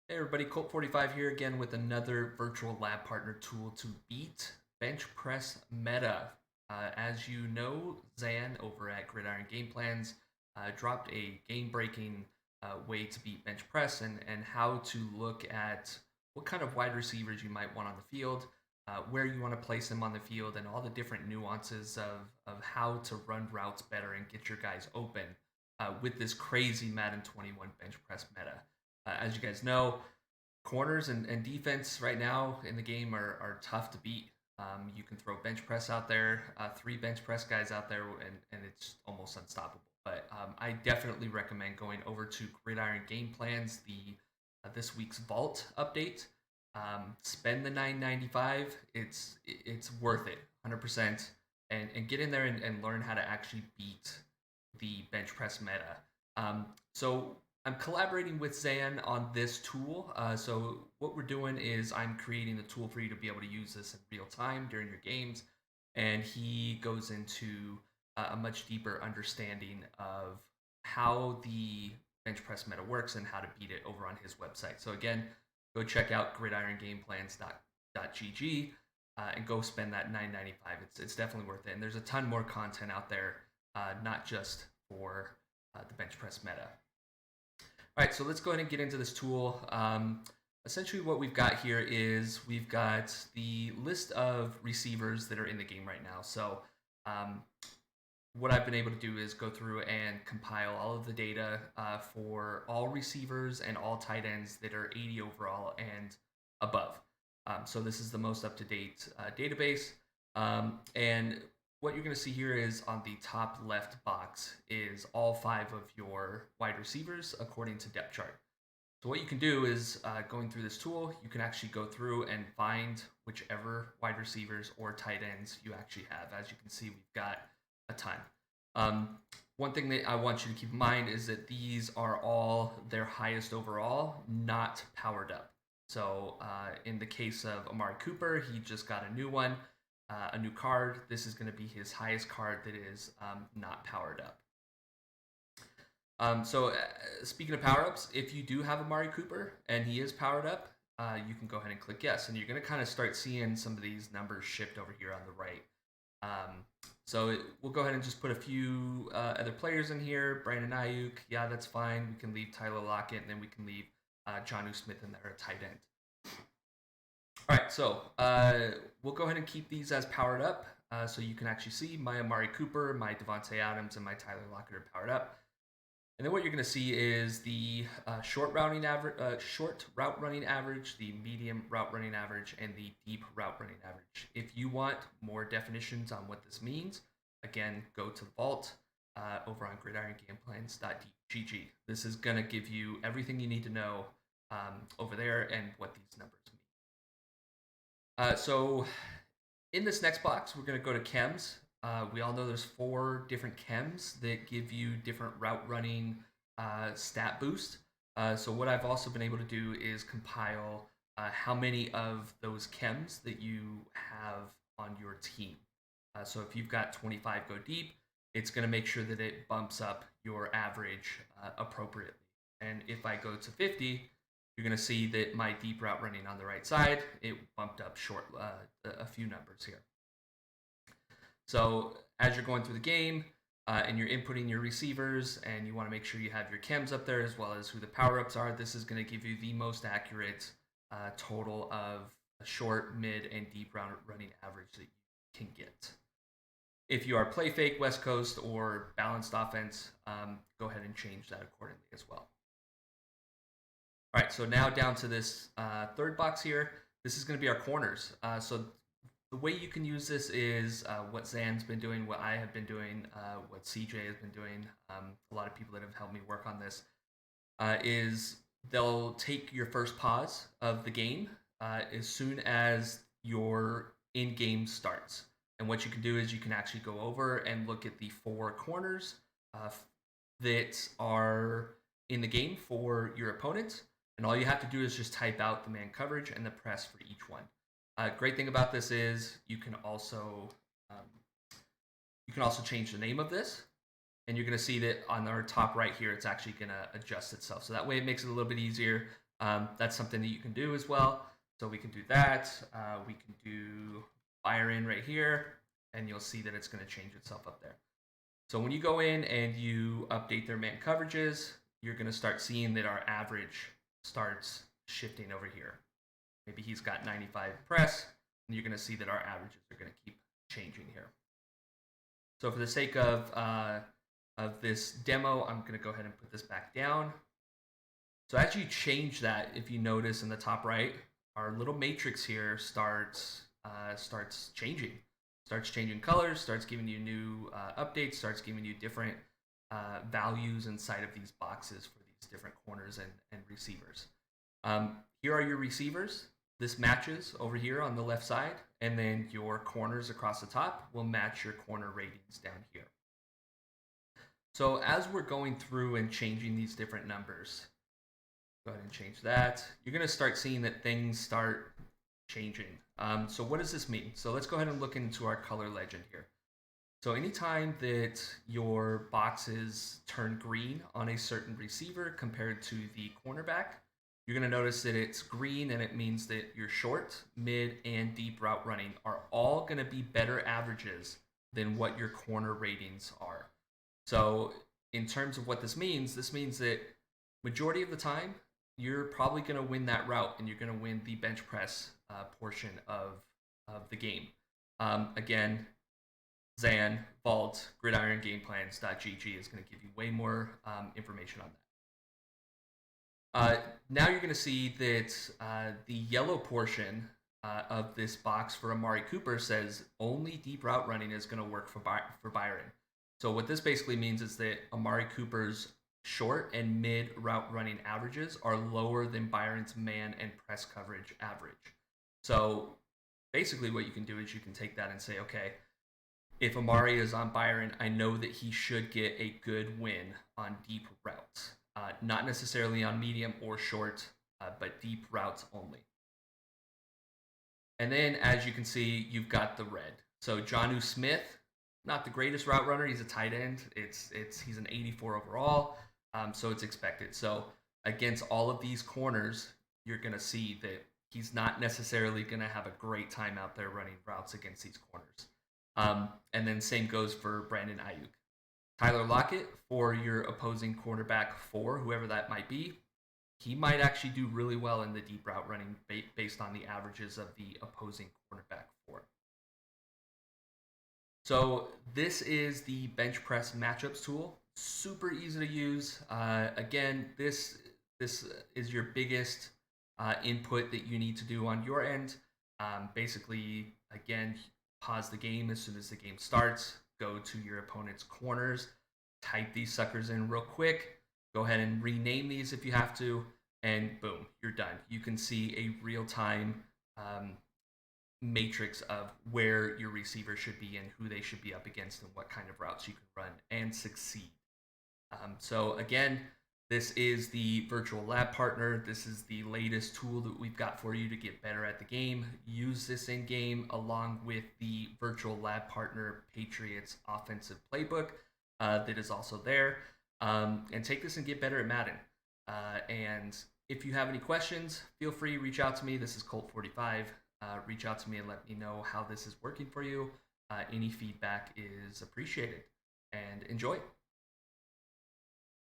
Hey everybody, Colt45 here again with another virtual lab partner tool to beat bench press meta. As you know, Zan over at Gridiron Game Plans dropped a game-breaking way to beat bench press and how to look at what kind of wide receivers you might want on the field, where you want to place them on the field, and all the different nuances of how to run routes better and get your guys open with this crazy Madden 21 bench press meta. As you guys know, corners and defense right now in the game are tough to beat. You can throw bench press out there, three bench press guys out there, and it's almost unstoppable. But I definitely recommend going over to Gridiron Game Plans, the this week's Vault update. Spend the $9.95. It's worth it, 100%. And get in there and learn how to actually beat the bench press meta. So I'm collaborating with Zan on this tool. So what we're doing is I'm creating the tool for you to be able to use this in real time during your games, and he goes into a much deeper understanding of how the bench press meta works and how to beat it over on his website. So again, go check out gridirongameplans.gg and go spend that $9.95. It's definitely worth it, and there's a ton more content out there, not just for the bench press meta. All right, so let's go ahead and get into this tool. Essentially what we've got here is we've got the list of receivers that are in the game right now. So what I've been able to do is go through and compile all of the data for all receivers and all tight ends that are 80 overall and above. So this is the most up-to-date database. And what you're going to see here is on the top left box is all 5 of your wide receivers according to depth chart. So what you can do is going through this tool, you can actually go through and find whichever wide receivers or tight ends you actually have. As you can see, we've got a ton. One thing that I want you to keep in mind is that these are all their highest overall, not powered up. So in the case of Amari Cooper, he just got a new one. A new card. This is going to be his highest card that is not powered up. Speaking of power-ups, if you do have Amari Cooper and he is powered up, you can go ahead and click yes, and you're going to kind of start seeing some of these numbers shift over here on the right. We'll go ahead and just put a few other players in here. Brandon Ayuk, yeah, that's fine. We can leave Tyler Lockett, and then we can leave Jonnu Smith in there, a tight end. All right, so we'll go ahead and keep these as powered up, so you can actually see my Amari Cooper, my Devontae Adams, and my Tyler Lockett are powered up. And then what you're going to see is the short route running average, the medium route running average, and the deep route running average. If you want more definitions on what this means, again, go to the Vault over on gridirongameplans.gg. This is going to give you everything you need to know over there and what these numbers mean. So in this next box, we're going to go to chems. We all know there's 4 different chems that give you different route running stat boost. So what I've also been able to do is compile how many of those chems that you have on your team. So if you've got 25 go deep, it's going to make sure that it bumps up your average appropriately. And if I go to 50, you're going to see that my deep route running on the right side, it bumped up short a few numbers here. So as you're going through the game and you're inputting your receivers and you want to make sure you have your chems up there as well as who the power-ups are, this is going to give you the most accurate total of a short, mid, and deep route running average that you can get. If you are play fake, West Coast, or balanced offense, go ahead and change that accordingly as well. All right, so now down to this third box here. This is going to be our corners. So the way you can use this is what Zan's been doing, what I have been doing, what CJ has been doing. A lot of people that have helped me work on this is they'll take your first pause of the game as soon as your in-game starts. And what you can do is you can actually go over and look at the 4 corners that are in the game for your opponent. And all you have to do is just type out the man coverage and the press for each one. Great thing about this is you can also change the name of this, and you're going to see that on our top right here, it's actually going to adjust itself. So that way it makes it a little bit easier. That's something that you can do as well. So we can do that. We can do fire in right here, and you'll see that it's going to change itself up there. So when you go in and you update their man coverages, you're going to start seeing that our average starts shifting over here. Maybe he's got 95 press, and you're going to see that our averages are going to keep changing here. So for the sake of this demo, I'm going to go ahead and put this back down. So as you change that, if you notice in the top right, our little matrix here starts changing colors, starts giving you new updates, starts giving you different values inside of these boxes for these different corners and receivers. Here are your receivers. This matches over here on the left side, and then your corners across the top will match your corner ratings down here. So as we're going through and changing these different numbers, go ahead and change that. You're going to start seeing that things start changing. So what does this mean? So let's go ahead and look into our color legend here. So anytime that your boxes turn green on a certain receiver compared to the cornerback, you're going to notice that it's green, and it means that your short, mid, and deep route running are all going to be better averages than what your corner ratings are. So in terms of what this means that majority of the time, you're probably going to win that route, and you're going to win the bench press portion of the game. Again, Zan, Vault, GridironGameplans.gg is going to give you way more information on that. Now you're going to see that the yellow portion of this box for Amari Cooper says only deep route running is going to work for Byron. So what this basically means is that Amari Cooper's short and mid route running averages are lower than Byron's man and press coverage average. So basically what you can do is you can take that and say, okay, if Amari is on Byron, I know that he should get a good win on deep routes. Not necessarily on medium or short, but deep routes only. And then as you can see, you've got the red. So Jonnu Smith, not the greatest route runner. He's a tight end. He's an 84 overall, so it's expected. So against all of these corners, you're going to see that he's not necessarily going to have a great time out there running routes against these corners. And then same goes for Brandon Ayuk. Tyler Lockett, for your opposing quarterback 4, whoever that might be, he might actually do really well in the deep route running based on the averages of the opposing quarterback 4. So this is the bench press matchups tool. Super easy to use. Again, this is your biggest input that you need to do on your end. Basically, again, pause the game as soon as the game starts. Go to your opponent's corners, type these suckers in real quick, go ahead and rename these if you have to, and boom, you're done. You can see a real-time matrix of where your receiver should be and who they should be up against and what kind of routes you can run and succeed. So again, this is the virtual lab partner. This is the latest tool that we've got for you to get better at the game. Use this in game along with the virtual lab partner Patriots offensive playbook that is also there. And take this and get better at Madden. And if you have any questions, feel free to reach out to me. This is Colt45. Reach out to me and let me know how this is working for you. Any feedback is appreciated. And enjoy.